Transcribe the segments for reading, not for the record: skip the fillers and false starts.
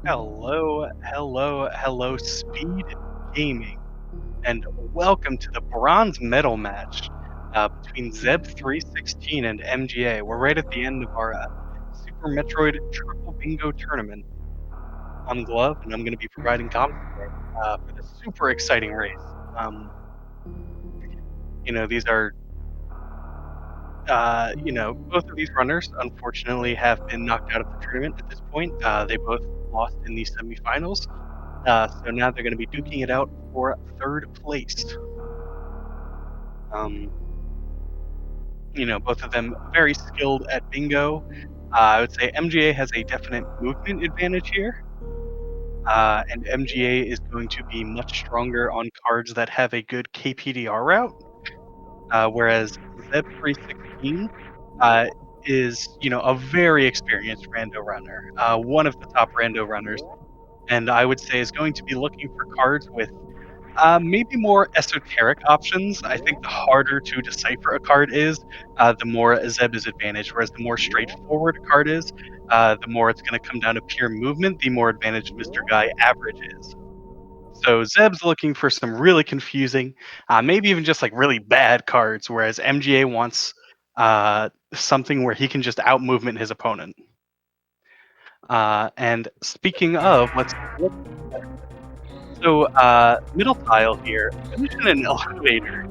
Hello, Speed Gaming, and welcome to the bronze medal match between Zeb316 and MGA. We're right at the end of our Super Metroid Triple Bingo tournament. I'm Glove, and I'm going to be providing commentary for this super exciting race. These are, both of these runners, unfortunately, have been knocked out of the tournament at this point. They both lost in the semifinals. So now they're going to be duking it out for third place. Um, both of them very skilled at bingo. I would say MGA has a definite movement advantage here, and MGA is going to be much stronger on cards that have a good KPDR route, whereas Zeb316 is, a very experienced rando runner, one of the top rando runners, and I would say is going to be looking for cards with maybe more esoteric options. I think the harder to decipher a card is, the more Zeb is advantaged, whereas the more straightforward a card is, the more it's going to come down to pure movement, the more advantaged MrGuyAverage is. So Zeb's looking for some really confusing, maybe even just like really bad cards, whereas MGA wants something where he can just out movement his opponent. And speaking of, let's so middle tile here, finish in an elevator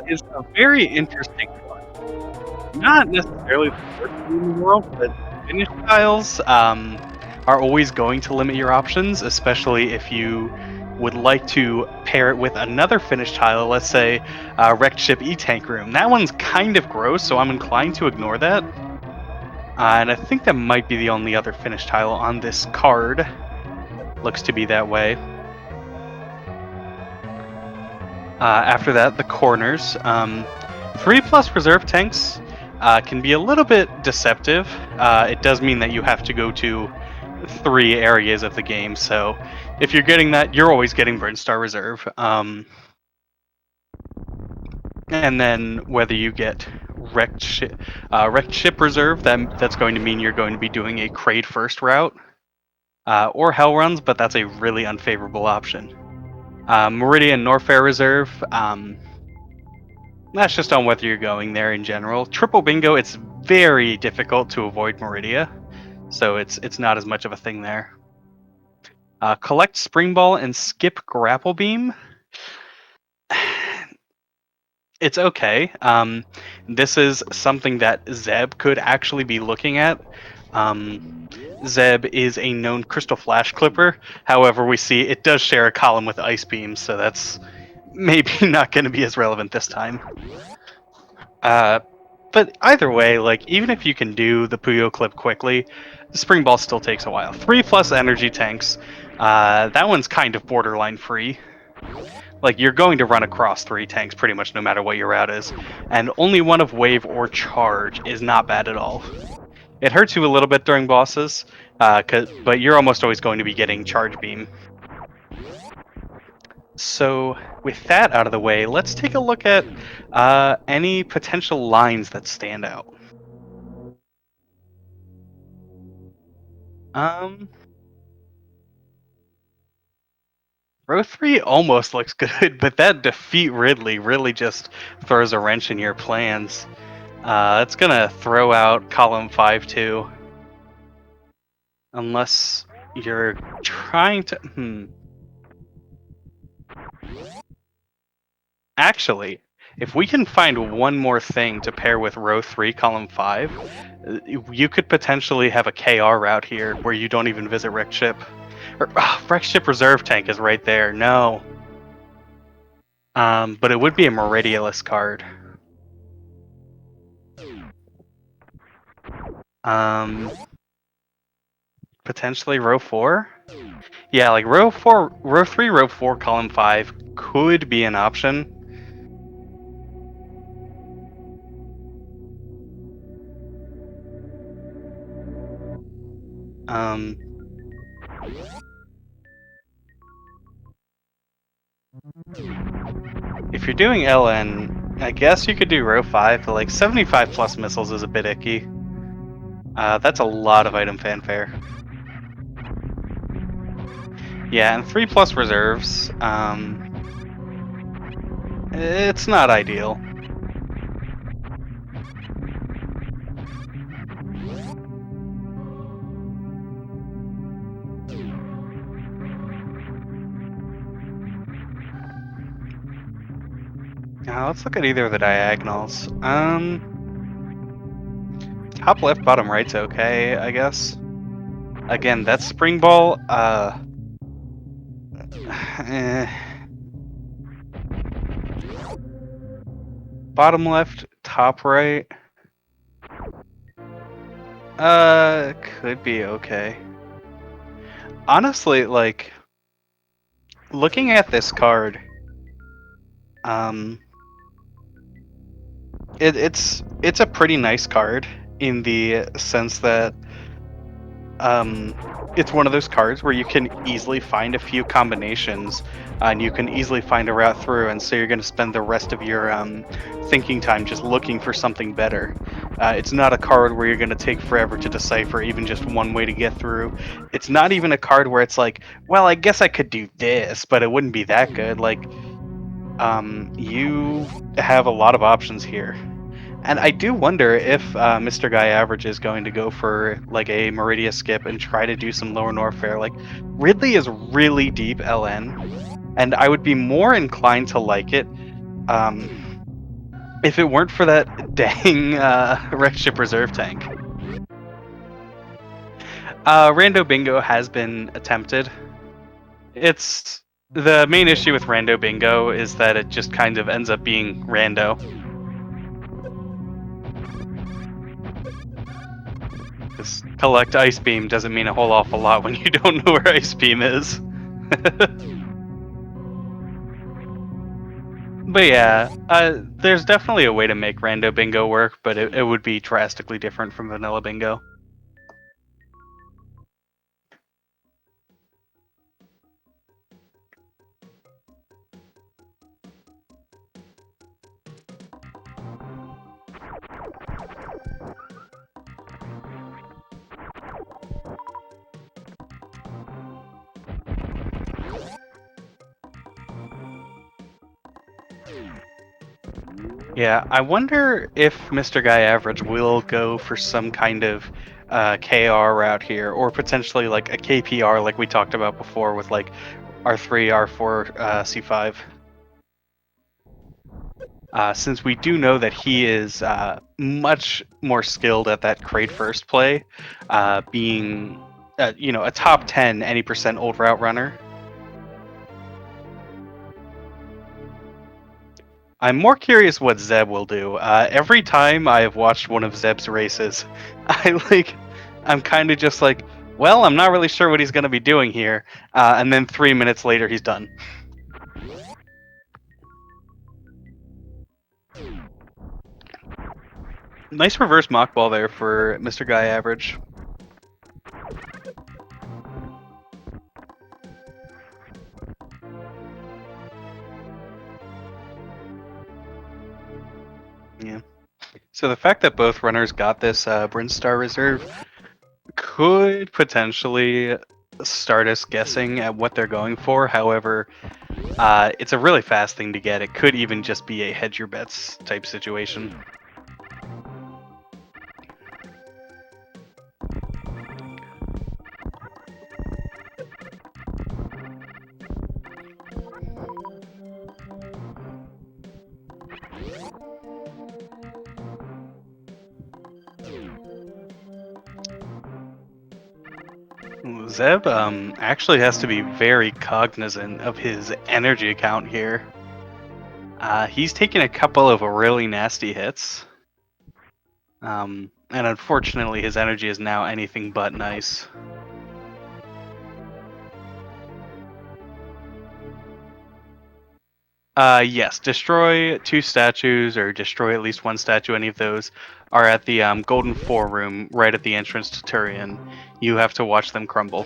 is a very interesting one. Not necessarily the worst thing in the world, but finish tiles are always going to limit your options, especially if you would like to pair it with another finish tile, let's say Wrecked Ship E-Tank Room. That one's kind of gross, so I'm inclined to ignore that. And I think that might be the only other finish tile on this card. Looks to be that way. After that, the corners. 3+ reserve tanks can be a little bit deceptive. It does mean that you have to go to 3 areas of the game, so if you're getting that, you're always getting Burn Star Reserve. And then whether you get Wrecked Ship Reserve, that's going to mean you're going to be doing a Kraid first route, or Hell Runs, but that's a really unfavorable option. Meridian Norfair Reserve, that's just on whether you're going there in general. Triple Bingo, it's very difficult to avoid Meridia, so it's not as much of a thing there. Collect Spring Ball and skip Grapple Beam. It's okay. This is something that Zeb could actually be looking at. Zeb is a known Crystal Flash Clipper. However, we see it does share a column with Ice Beam, so that's maybe not going to be as relevant this time. But either way, like even if you can do the Puyo clip quickly, the Spring Ball still takes a while. 3+ energy tanks. That one's kind of borderline free. Like you're going to run across 3 tanks pretty much no matter what your route is, and only one of Wave or Charge is not bad at all. It hurts you a little bit during bosses, but you're almost always going to be getting Charge Beam. So with that out of the way, let's take a look at any potential lines that stand out. Row 3 almost looks good, but that defeat Ridley really just throws a wrench in your plans. It's gonna throw out column 5 too. Unless you're trying to... Actually, if we can find one more thing to pair with row 3, column 5, you could potentially have a KR route here where you don't even visit Wrecked Ship. Wrecked Ship Reserve Tank is right there. No. But it would be a Meridialist card. Potentially row 4? Yeah, like row 3, row 4, column 5 could be an option. If you're doing LN, I guess you could do row 5, but like 75+ missiles is a bit icky. That's a lot of item fanfare. Yeah, and 3+ reserves. It's not ideal. Now let's look at either of the diagonals. Top left, bottom right's okay, I guess. Again, that spring ball. Eh. Bottom left, top right. Could be okay. Honestly, like looking at this card, um, it's a pretty nice card in the sense that um, it's one of those cards where you can easily find a few combinations, and you can easily find a route through, and so you're going to spend the rest of your thinking time just looking for something better. It's not a card where you're going to take forever to decipher even just one way to get through. It's not even a card where it's like, well, I guess I could do this, but it wouldn't be that good. Like, you have a lot of options here. And I do wonder if MrGuyAverage is going to go for like a Meridia skip and try to do some lower Norfair. Like Ridley is really deep LN, and I would be more inclined to like it um, if it weren't for that dang wreck ship reserve tank. Rando Bingo has been attempted. It's the main issue with Rando Bingo is that it just kind of ends up being rando. Because collect Ice Beam doesn't mean a whole awful lot when you don't know where Ice Beam is. But yeah, there's definitely a way to make Rando Bingo work, but it would be drastically different from Vanilla Bingo. Yeah, I wonder if MrGuyAverage will go for some kind of KR route here, or potentially like a KPR like we talked about before with like R3, R4, C5. Since we do know that he is much more skilled at that crate first play, being a top 10 any percent old route runner. I'm more curious what Zeb will do. Every time I have watched one of Zeb's races, I'm kind of just like, well, I'm not really sure what he's going to be doing here, and then 3 minutes later he's done. Nice reverse mock ball there for MrGuyAverage. Yeah. So the fact that both runners got this Brinstar reserve could potentially start us guessing at what they're going for. However, it's a really fast thing to get. It could even just be a hedge your bets type situation. Zeb actually has to be very cognizant of his energy account here. He's taken a couple of really nasty hits. And unfortunately his energy is now anything but nice. Yes, destroy 2 statues or destroy at least 1 statue. Any of those are at the Golden 4 room right at the entrance to Turian. You have to watch them crumble.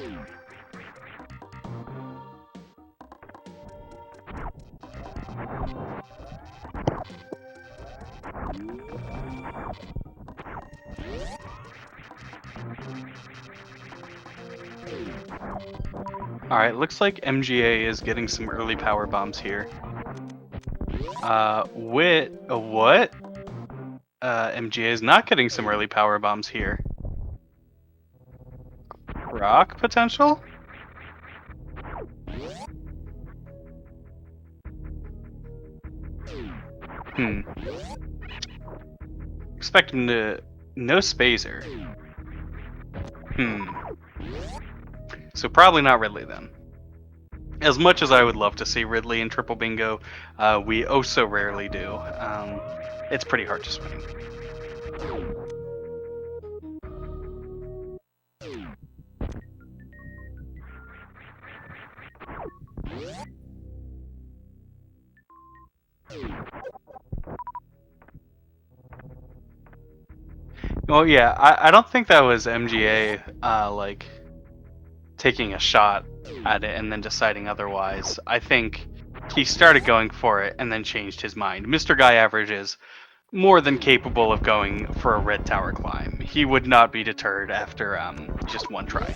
Alright, looks like MGA is getting some early power bombs here. What? MGA is not getting some early power bombs here. Rock potential? Hmm. Expecting to... No spacer. Hmm. So probably not Ridley then. As much as I would love to see Ridley in Triple Bingo, we oh so rarely do. It's pretty hard to swing. Well, yeah, I don't think that was MGA like taking a shot at it and then deciding otherwise. I think he started going for it and then changed his mind. MrGuyAverage is more than capable of going for a red tower climb. He would not be deterred after just one try.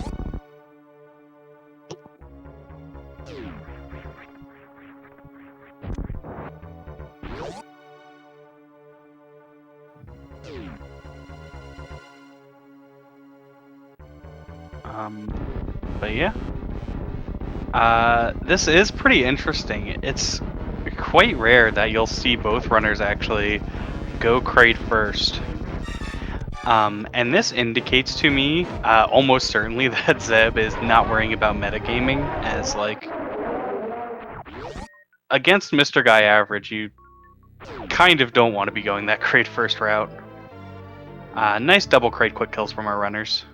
But yeah. This is pretty interesting. It's quite rare that you'll see both runners actually go crate first. And this indicates to me, almost certainly, that Zeb is not worrying about metagaming, as like against MrGuyAverage, you kind of don't want to be going that crate first route. Nice double crate quick kills from our runners.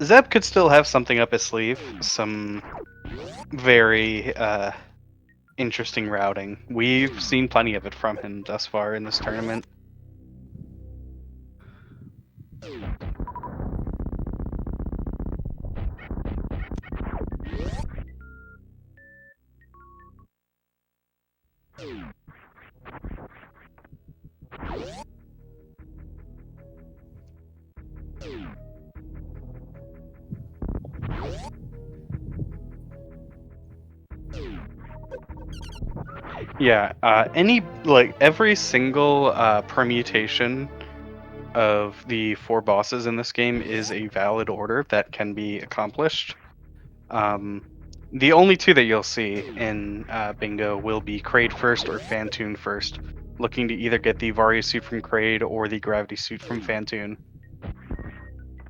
Zeb could still have something up his sleeve, some very interesting routing. We've seen plenty of it from him thus far in this tournament. Yeah, every single permutation of the 4 bosses in this game is a valid order that can be accomplished. The only 2 that you'll see in Bingo will be Kraid first or Fantoon first, looking to either get the Varia suit from Kraid or the Gravity suit from Fantoon.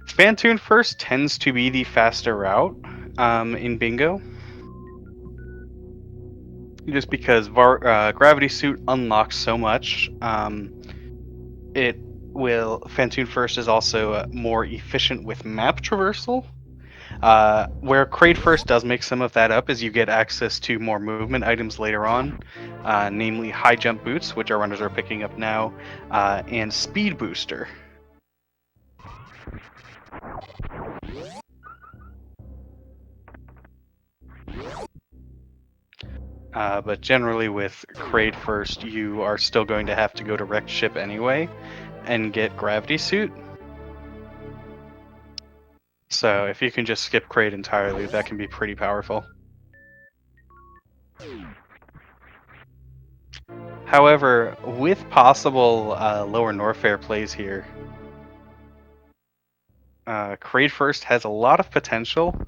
Fantoon first tends to be the faster route in Bingo, just because Gravity suit unlocks so much. Fantoon first is also more efficient with map traversal. Where Kraid first does make some of that up is you get access to more movement items later on, namely high jump boots, which our runners are picking up now, and speed booster. But generally with Kraid first, you are still going to have to go to wrecked ship anyway and get Gravity suit. So if you can just skip Kraid entirely, that can be pretty powerful. However, with possible lower Norfair plays here, Kraid first has a lot of potential.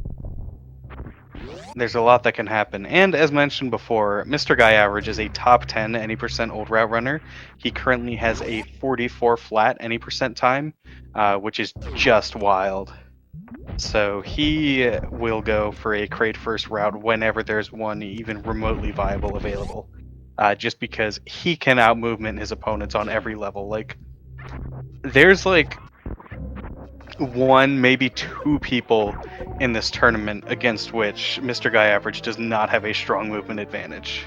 There's a lot that can happen. And as mentioned before, MrGuyAverage is a top 10 any percent old route runner. He currently has a 44 flat any percent time, which is just wild. So he will go for a Kraid first route whenever there's one even remotely viable available. Just because he can out movement his opponents on every level. Like, there's like 1, maybe 2 people in this tournament against which MrGuyAverage does not have a strong movement advantage.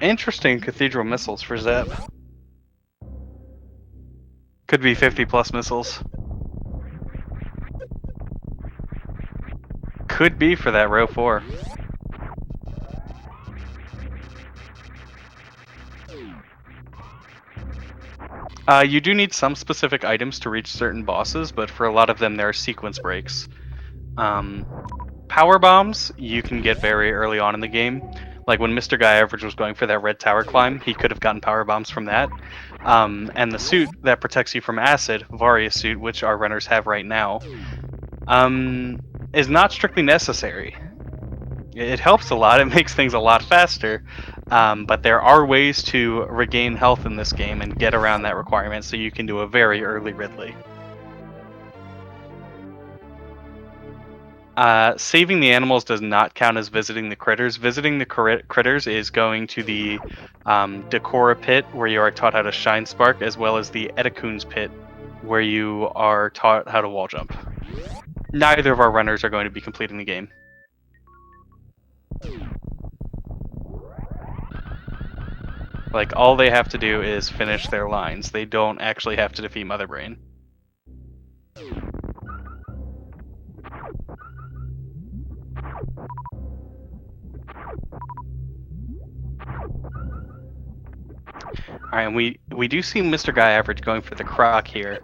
Interesting Cathedral missiles for Zeb. Could be 50 plus missiles. Could be for that row 4. You do need some specific items to reach certain bosses, but for a lot of them, there are sequence breaks. Um, Power bombs you can get very early on in the game. Like when MrGuyAverage was going for that red tower climb, he could have gotten power bombs from that. And the suit that protects you from acid, Various suit, which our runners have right now, is not strictly necessary. It helps a lot. It makes things a lot faster. But there are ways to regain health in this game and get around that requirement, so you can do a very early Ridley. Saving the animals does not count as visiting the critters. Visiting the critters is going to the Decora pit, where you are taught how to shine spark, as well as the Eticoon's pit, where you are taught how to wall jump. Neither of our runners are going to be completing the game. Like, all they have to do is finish their lines. They don't actually have to defeat Mother Brain. Alright, and we do see MrGuyAverage going for the croc here.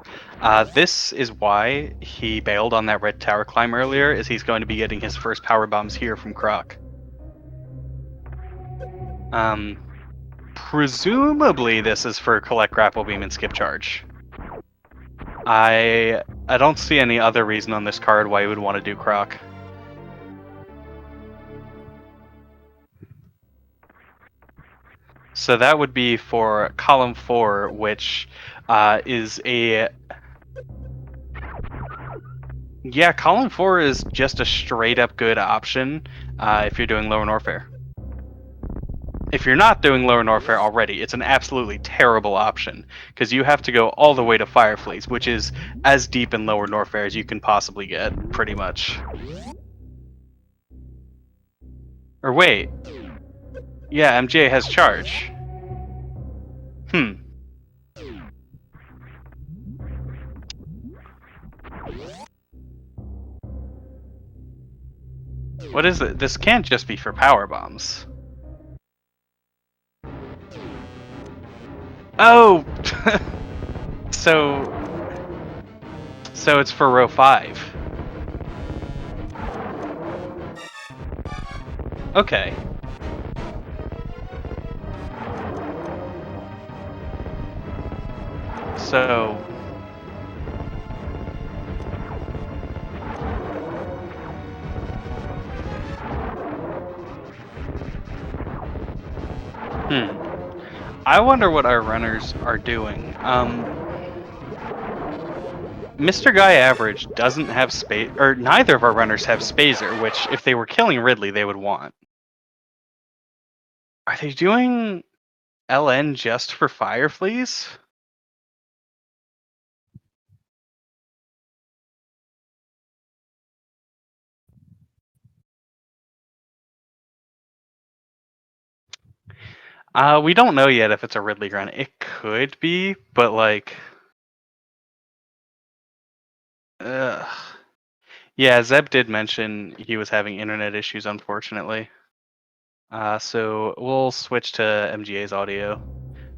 This is why he bailed on that red tower climb earlier, is he's going to be getting his first power bombs here from Croc. Presumably this is for collect grapple beam and skip charge. I don't see any other reason on this card why you would want to do Croc. So that would be for column 4, which is a... Yeah, column 4 is just a straight up good option if you're doing Lower Norfair. If you're not doing Lower Norfair already, it's an absolutely terrible option, because you have to go all the way to Firefleece, which is as deep in Lower Norfair as you can possibly get, pretty much. Or wait. Yeah, MJ has charge. What is it? This can't just be for power bombs. Oh! So it's for row 5. Okay. So... I wonder what our runners are doing. MrGuyAverage doesn't have space, or neither of our runners have Spazer, which if they were killing Ridley, they would want. Are they doing LN just for Firefleas? We don't know yet if it's a Ridley run. It could be, but like... Ugh. Yeah, Zeb did mention he was having internet issues, unfortunately. So we'll switch to MGA's audio,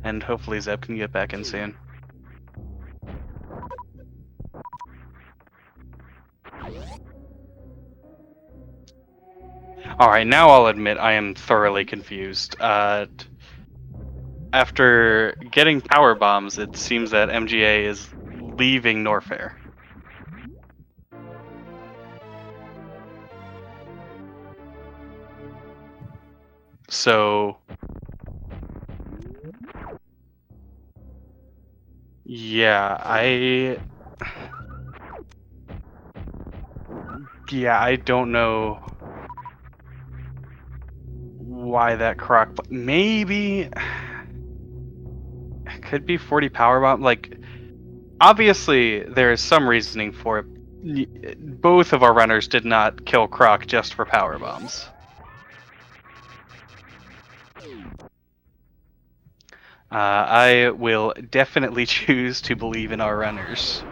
and hopefully Zeb can get back in soon. Alright, now I'll admit I am thoroughly confused. After getting power bombs, it seems that MGA is leaving Norfair. So... Yeah, I don't know why that croc... Maybe... It could be 40 power bomb. Like, obviously, there is some reasoning for it. Both of our runners did not kill Croc just for power bombs. I will definitely choose to believe in our runners.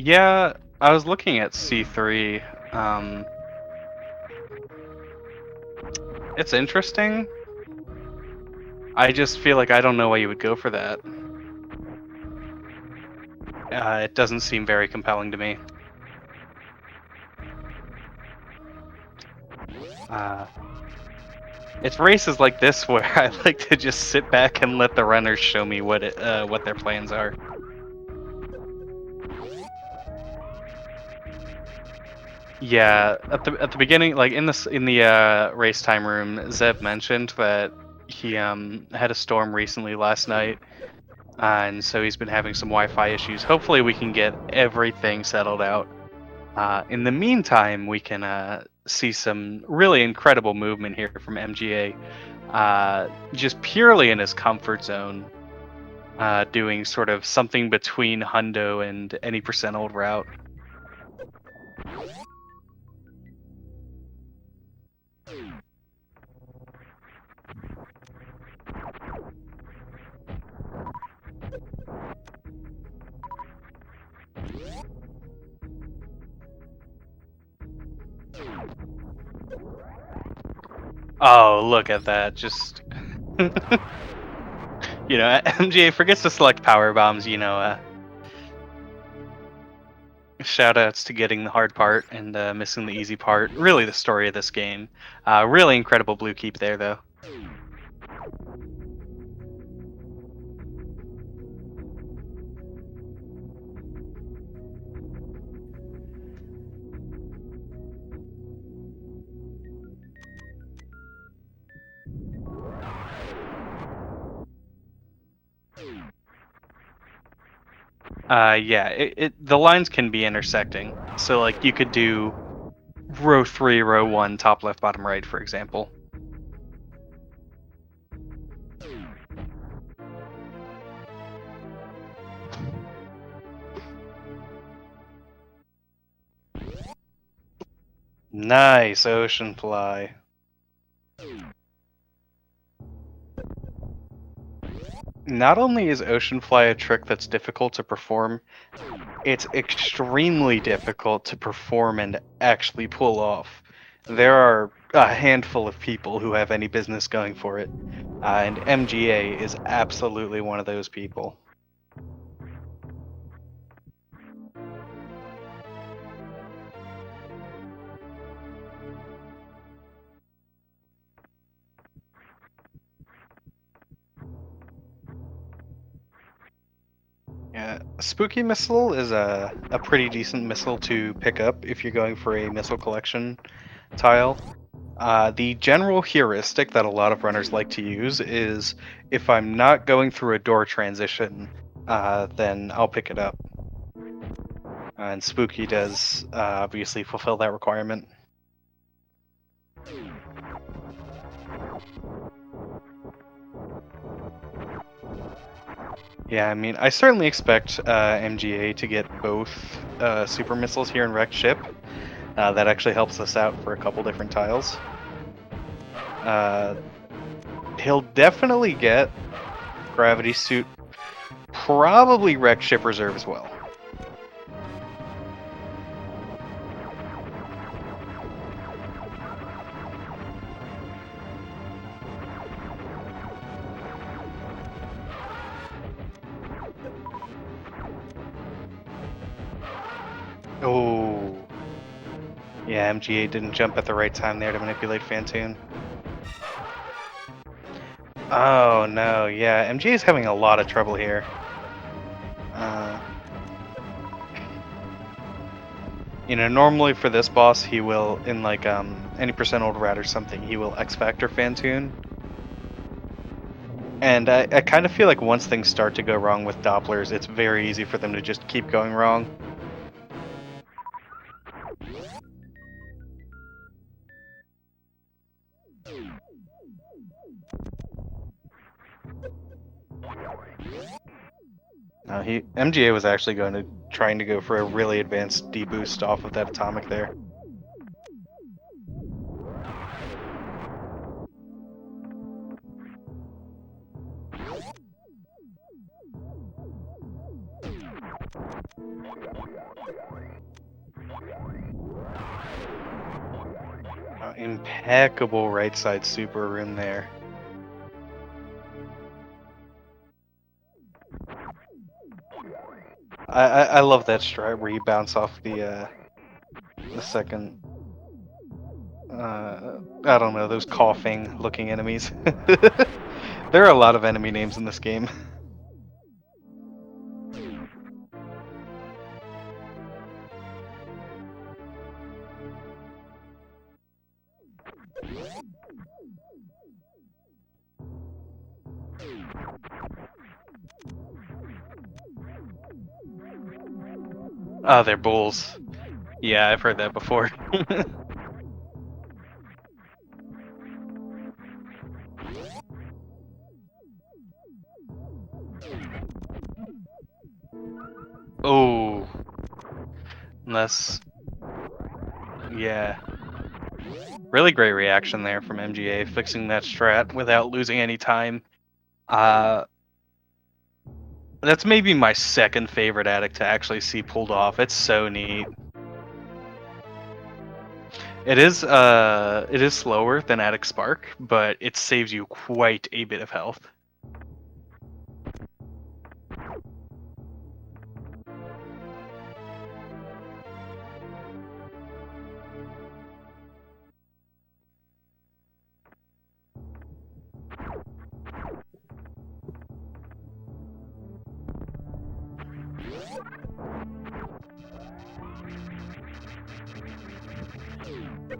Yeah, I was looking at C3. Um, it's interesting. I just feel like I don't know why you would go for that. It doesn't seem very compelling to me. Uh, it's races like this where I like to just sit back and let the runners show me what their plans are. Yeah, at the beginning, like in the race time room, Zeb mentioned that he had a storm recently last night, and so he's been having some Wi-Fi issues. Hopefully, we can get everything settled out. In the meantime, we can see some really incredible movement here from MGA, just purely in his comfort zone, doing sort of something between Hundo and any percent old route. Oh, look at that! Just MGA forgets to select power bombs. Shout outs to getting the hard part and missing the easy part. Really, the story of this game. Really incredible blue keep there, though. Yeah, the lines can be intersecting. So like you could do row 3, row 1, top left, bottom right, for example. Nice ocean fly. Not only is ocean fly a trick that's difficult to perform, it's extremely difficult to perform and actually pull off. There are a handful of people who have any business going for it, and MGA is absolutely one of those people. Yeah, Spooky Missile is a pretty decent missile to pick up if you're going for a missile collection tile. The general heuristic that a lot of runners like to use is if I'm not going through a door transition, then I'll pick it up. And Spooky does obviously fulfill that requirement. Yeah, I mean, I certainly expect MGA to get both super missiles here in Wrecked Ship. That actually helps us out for a couple different tiles. He'll definitely get Gravity Suit, probably Wrecked Ship Reserve as well. Oh. Yeah, MGA didn't jump at the right time there to manipulate Fantoon. Oh no, yeah, MGA is having a lot of trouble here. Normally for this boss, he will, in like any percent old rat or something, he will X Factor Fantoon. And I kind of feel like once things start to go wrong with Dopplers, it's very easy for them to just keep going wrong. MGA was actually trying to go for a really advanced deboost off of that atomic there. Impeccable right side super room there. I love that strat where you bounce off the second. I don't know, those coughing looking enemies. There are a lot of enemy names in this game. Oh, they're bulls. Yeah, I've heard that before. Oh, unless, yeah. Really great reaction there from MGA, fixing that strat without losing any time. Uh, that's maybe my second favorite addict to actually see pulled off. It's so neat. It is slower than Addict Spark, but it saves you quite a bit of health.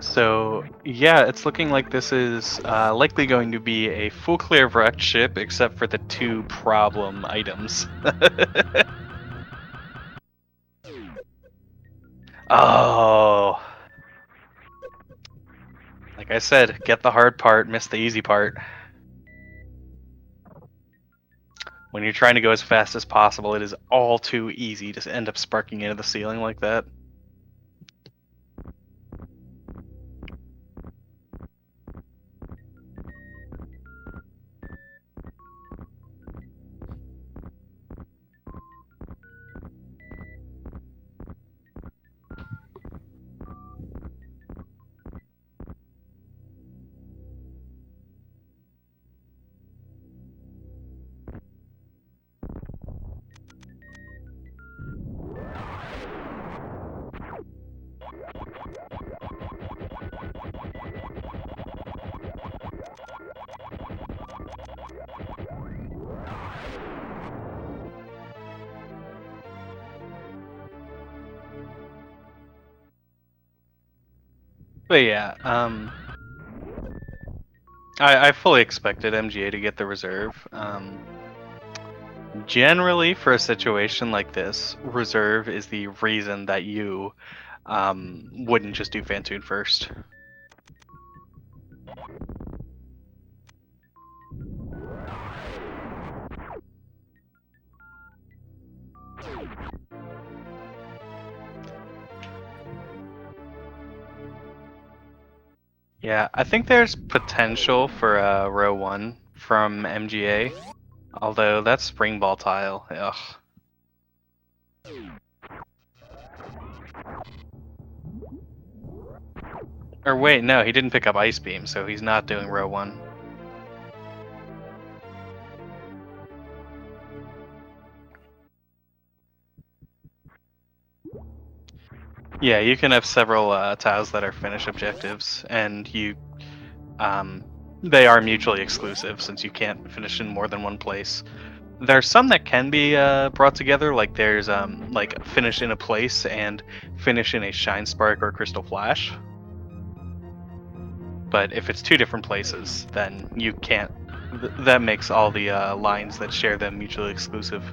So yeah, it's looking like this is likely going to be a full clear of wrecked ship, except for the two problem items. Oh, like I said, get the hard part, miss the easy part. When you're trying to go as fast as possible, it is all too easy to end up sparking into the ceiling like that. But yeah, I fully expected MGA to get the reserve. Generally, for a situation like this, reserve is the reason that you wouldn't just do Fantoon first. Yeah, I think there's potential for row 1 from MGA, although that spring ball tile, ugh. Or wait, no, he didn't pick up Ice Beam, so he's not doing row 1. Yeah, you can have several tiles that are finish objectives, and they are mutually exclusive since you can't finish in more than one place. There's some that can be brought together, like there's like finish in a place and finish in a Shine Spark or Crystal Flash. But if it's two different places, then you can't. That makes all the lines that share them mutually exclusive.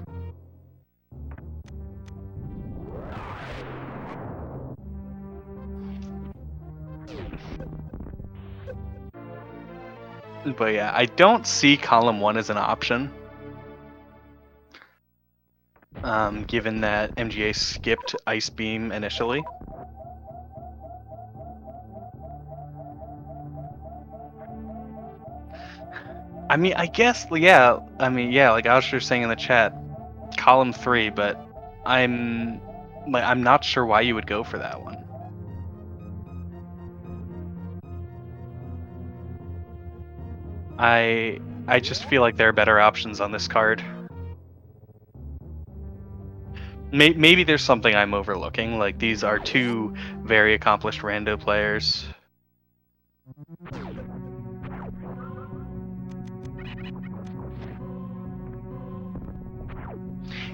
But yeah, I don't see column 1 as an option. Given that MGA skipped Ice Beam initially. I mean, I guess, yeah. I mean, yeah, like I was just saying in the chat, column 3, but I'm not sure why you would go for that one. I just feel like there are better options on this card. Maybe there's something I'm overlooking. Like, these are two very accomplished rando players.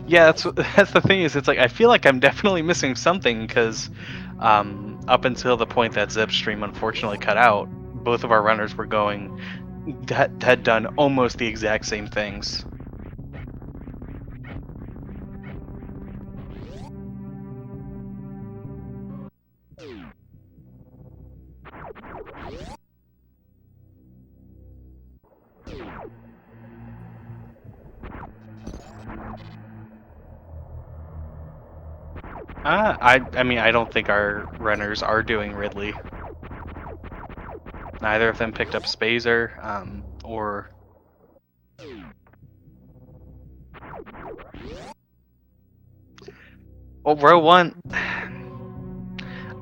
Yeah, that's the thing is, it's like I feel like I'm definitely missing something because, up until the point that Zeb's stream unfortunately cut out, both of our runners were going had done almost the exact same things. I mean, I don't think our runners are doing Ridley. Neither of them picked up Spazer, or... Oh, row 1.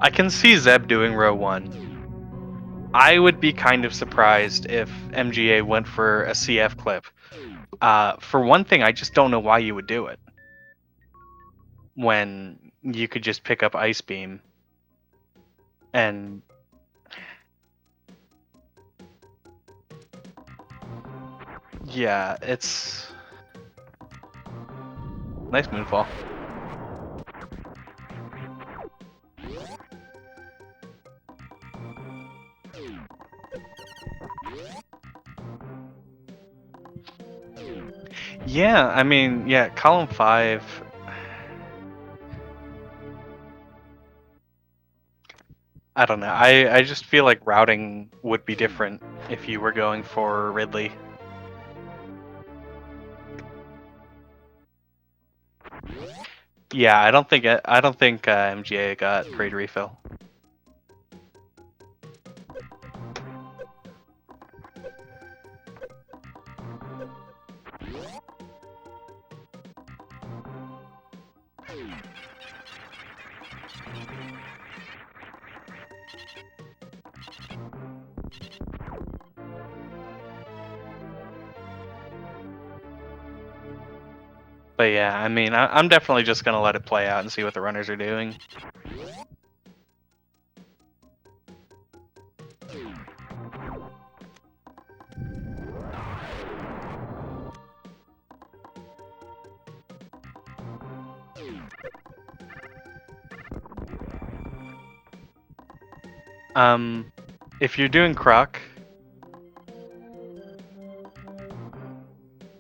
I can see Zeb doing row 1. I would be kind of surprised if MGA went for a CF clip. For one thing, I just don't know why you would do it. When you could just pick up Ice Beam. And... yeah, it's... nice Moonfall. Yeah, I mean, yeah, column 5. I don't know. I just feel like routing would be different if you were going for Ridley. Yeah, I don't think MGA got grade refill. But yeah, I mean, I'm definitely just gonna let it play out and see what the runners are doing. If you're doing Croc,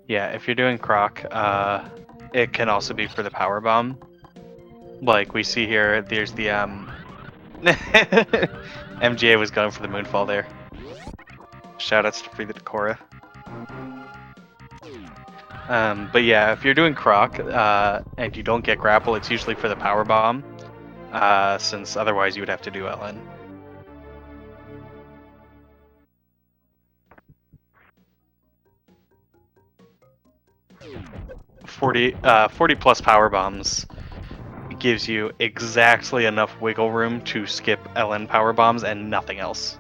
yeah, if you're doing Croc, it can also be for the power bomb. Like we see here, there's the MGA was going for the Moonfall there. Shoutouts to Free the Decora. But yeah, if you're doing Croc and you don't get grapple, it's usually for the power bomb, since otherwise you would have to do LN. 40 plus power bombs gives you exactly enough wiggle room to skip LN power bombs and nothing else.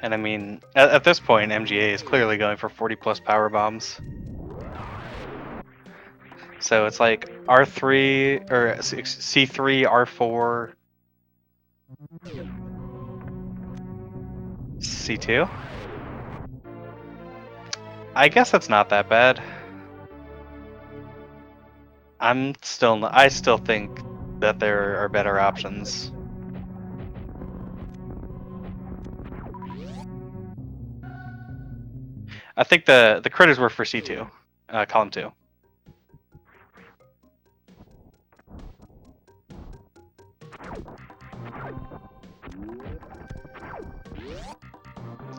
And I mean, at this point, MGA is clearly going for 40 plus power bombs. So it's like R3 or C3, R4, C2. I guess that's not that bad. I still think that there are better options. I think the critters were for C2, column 2.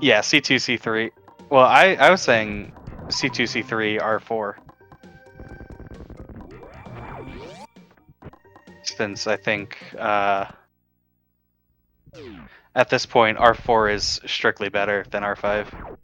Yeah, C2, C3. Well, I was saying C2, C3, R4. Since I think at this point R4 is strictly better than R5.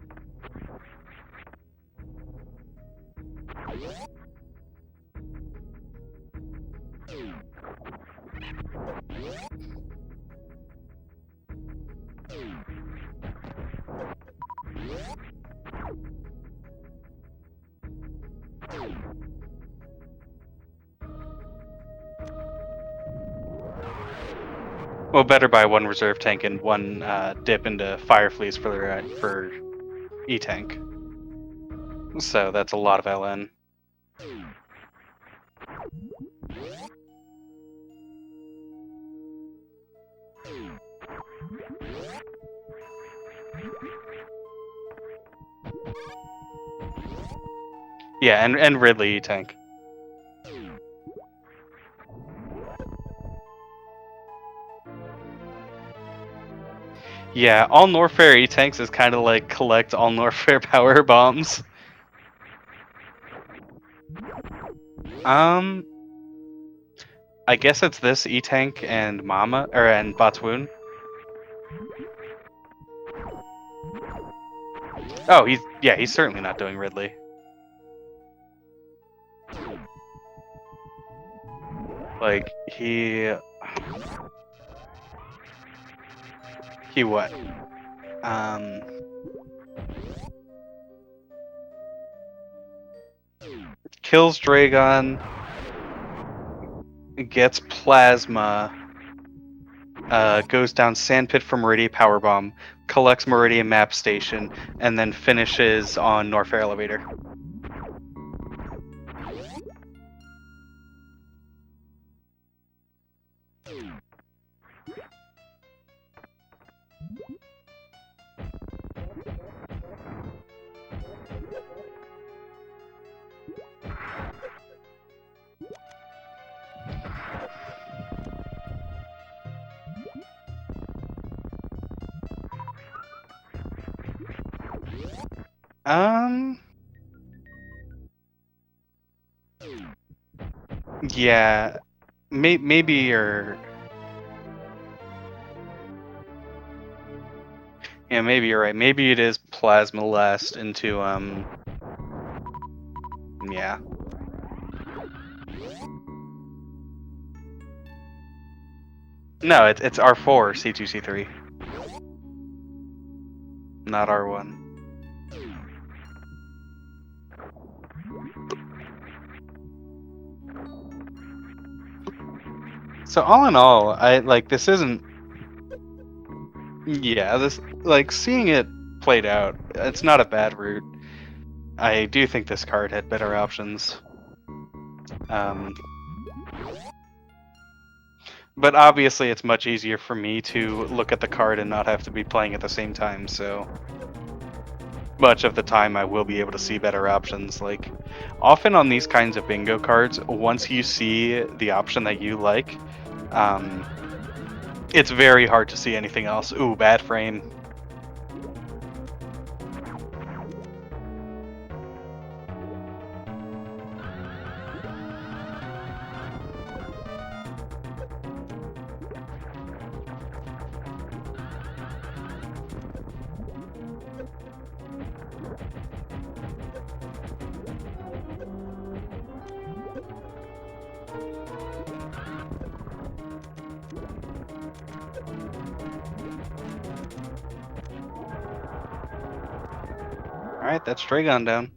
Well, better buy one reserve tank and one dip into Fire Fleas for E-Tank. So that's a lot of LN. Yeah, and Ridley E-Tank. Yeah, all Norfair E-Tanks is kind of like collect all Norfair power bombs. I guess it's this E-Tank and Mama, and Batwoon. Oh, he's certainly not doing Ridley. Like, he what? Kills Dragon, gets Plasma, goes down Sandpit for Meridian Powerbomb, collects Meridian Map Station, and then finishes on Norfair Elevator. Yeah, maybe you're. Yeah, maybe you're right. Maybe it is Plasma last into Yeah. No, it's R4 C2 C3, not R1. So all in all, I like this isn't. Yeah, this like seeing it played out. It's not a bad route. I do think this card had better options. But obviously, it's much easier for me to look at the card and not have to be playing at the same time. So much of the time, I will be able to see better options. Like often on these kinds of bingo cards, once you see the option that you like, it's very hard to see anything else. Ooh, bad frame. Alright, that's Dragon down.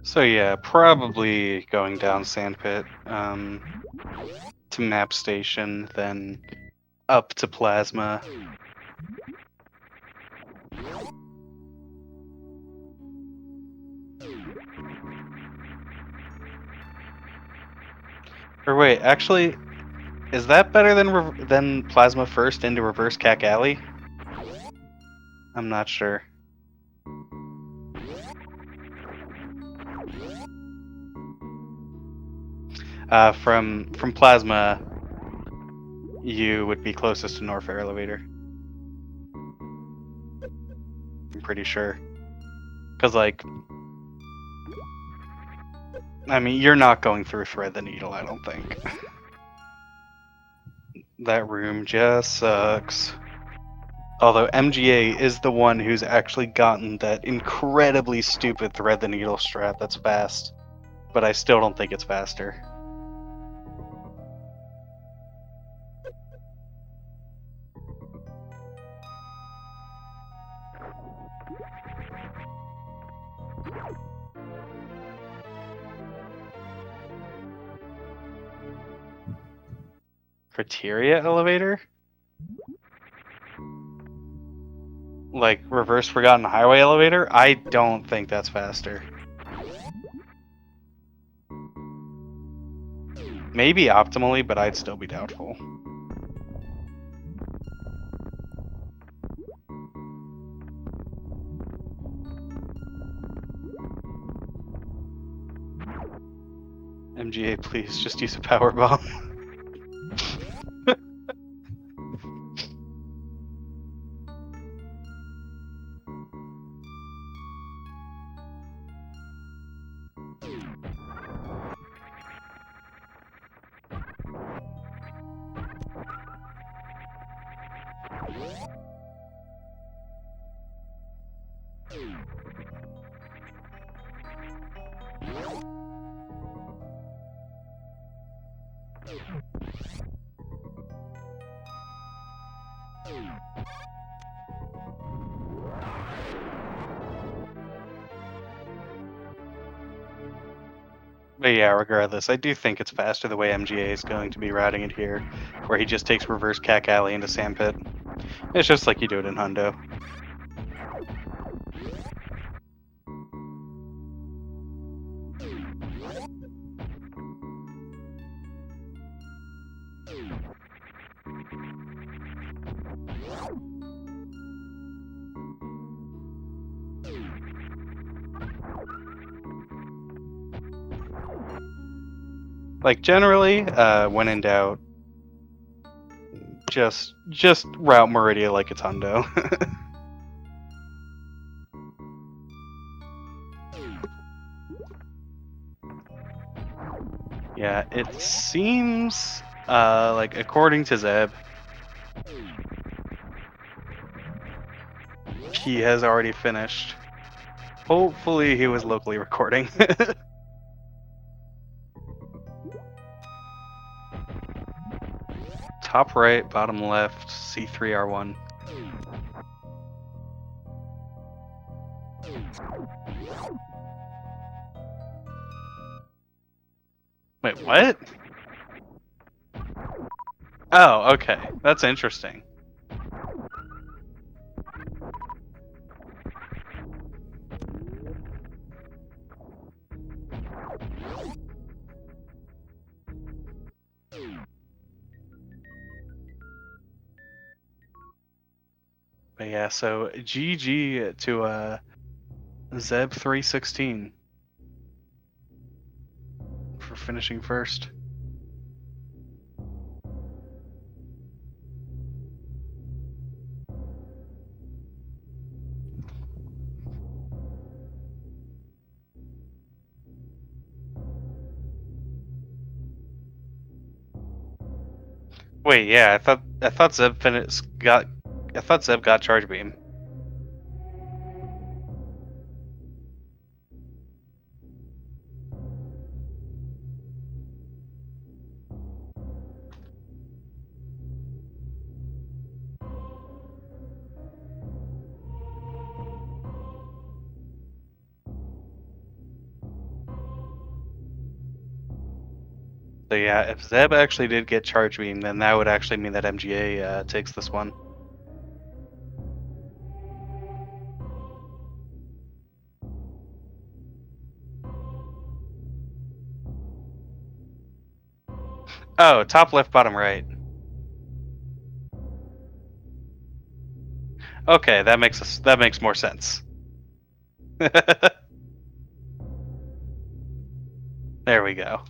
So yeah, probably going down Sandpit to Map Station, then up to Plasma. Or wait, actually, Is that better than Plasma First into Reverse Cack Alley? I'm not sure. From Plasma, you would be closest to Norfair Elevator. I'm pretty sure. Cause like, I mean, you're not going through Thread the Needle, I don't think. That room just sucks. Although MGA is the one who's actually gotten that incredibly stupid Thread the Needle strat that's fast. But I still don't think it's faster. Criteria Elevator? Like Reverse Forgotten Highway Elevator? I don't think that's faster. Maybe optimally, but I'd still be doubtful. MGA, please, just use a power bomb. But yeah, regardless, I do think it's faster the way MGA is going to be routing it here, where he just takes Reverse Cack Alley into Sandpit. It's just like you do it in Hundo. Like generally, when in doubt, just route Meridia like it's Hundo. Yeah, it seems like according to Zeb, he has already finished. Hopefully, he was locally recording. Top right, bottom left, C3R1. Wait, what? Oh, okay. That's interesting. But yeah, so GG to Zeb316 for finishing first. Wait, yeah, I thought Zeb got Charge Beam. So yeah, if Zeb actually did get Charge Beam, then that would actually mean that MGA takes this one. Oh, top left, bottom right. Okay, that makes more sense. There we go.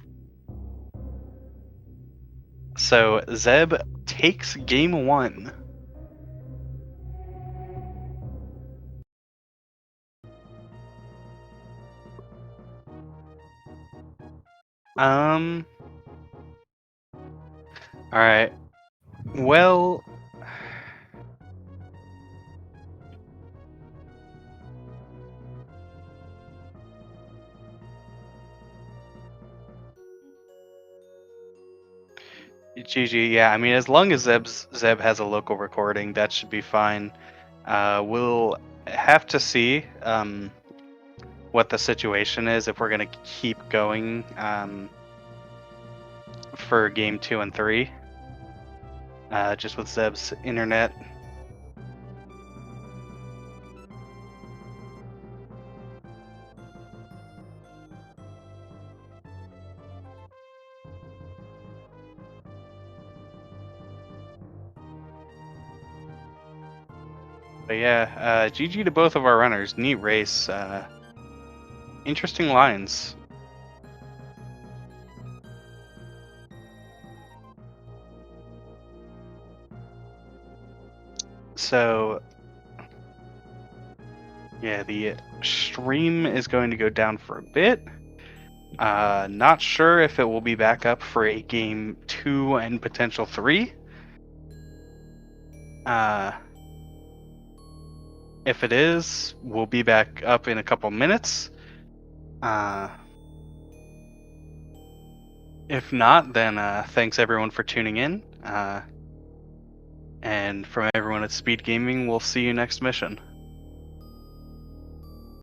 So Zeb takes game one. Um. All right. Well, GG. Yeah, I mean, as long as Zeb has a local recording, that should be fine. We'll have to see what the situation is if we're gonna keep going for game 2 and 3. Just with Zeb's internet. But yeah, GG to both of our runners. Neat race. Interesting lines. So yeah, the stream is going to go down for a bit. Not sure if it will be back up for a game 2 and potential 3. If it is, we'll be back up in a couple minutes. If not, then thanks everyone for tuning in. And from everyone at SpeedGaming, we'll see you next mission.